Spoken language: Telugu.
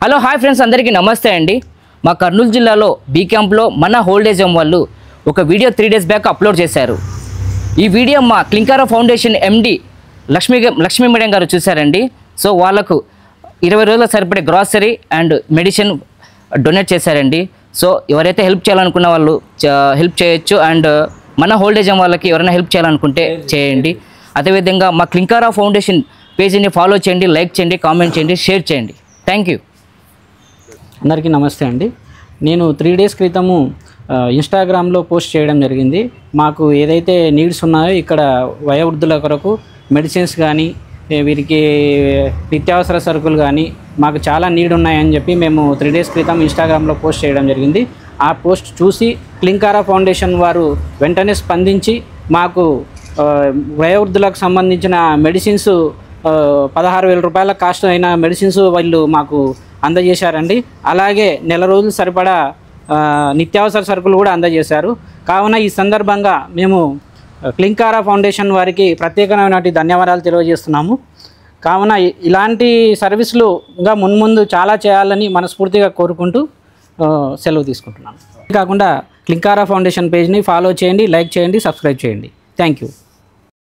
హలో హాయ్ ఫ్రెండ్స్, అందరికీ నమస్తే అండి. మా కర్నూలు జిల్లాలో బీ క్యాంప్లో మన ఓల్డ్ ఏజ్ హోమ్ వాళ్ళు ఒక వీడియో 3 days బ్యాక్ అప్లోడ్ చేశారు. ఈ వీడియో మా క్లింకారా ఫౌండేషన్ ఎండి లక్ష్మీ మేడం గారు చూశారండి. సో వాళ్ళకు 20 రోజుల సరిపడే గ్రాసరీ అండ్ మెడిసిన్ డొనేట్ చేశారండి. సో ఎవరైతే హెల్ప్ చేయాలనుకున్న వాళ్ళు హెల్ప్ చేయొచ్చు. అండ్ మన ఓల్డ్ ఏజ్ హోమ్ వాళ్ళకి ఎవరైనా హెల్ప్ చేయాలనుకుంటే చేయండి. అదేవిధంగా మా క్లింకారా ఫౌండేషన్ పేజీని ఫాలో చేయండి, లైక్ చేయండి, కామెంట్ చేయండి, షేర్ చేయండి. Thank you. అందరికీ నమస్తే అండి. నేను 3 days క్రితము ఇన్స్టాగ్రామ్లో పోస్ట్ చేయడం జరిగింది. మాకు ఏదైతే నీడ్స్ ఉన్నాయో ఇక్కడ వయోవృద్ధుల కొరకు మెడిసిన్స్ కానీ వీరికి నిత్యావసర సరుకులు కానీ మాకు చాలా నీడ్ ఉన్నాయని చెప్పి మేము 3 days క్రితం ఇన్స్టాగ్రామ్లో పోస్ట్ చేయడం జరిగింది. ఆ పోస్ట్ చూసి క్లింకారా ఫౌండేషన్ వారు వెంటనే స్పందించి మాకు వయోవృద్ధులకు సంబంధించిన మెడిసిన్స్ 16,000 రూపాయల కాస్ట్ అయిన మెడిసిన్స్ వాళ్ళు మాకు అందజేశారండి. అలాగే నెల రోజులు సరిపడా నిత్యావసర సరుకులు కూడా అందజేశారు. కావున ఈ సందర్భంగా మేము క్లింకారా ఫౌండేషన్ వారికి ప్రత్యేకమైన ధన్యవాదాలు తెలియజేస్తున్నాము. కావున ఇలాంటి సర్వీసులు ఇంకా మున్ముందు చాలా చేయాలని మనస్ఫూర్తిగా కోరుకుంటూ సెలవు తీసుకుంటున్నాను. కాకుండా క్లింకారా ఫౌండేషన్ పేజ్ని ఫాలో చేయండి, లైక్ చేయండి, సబ్స్క్రైబ్ చేయండి. Thank you.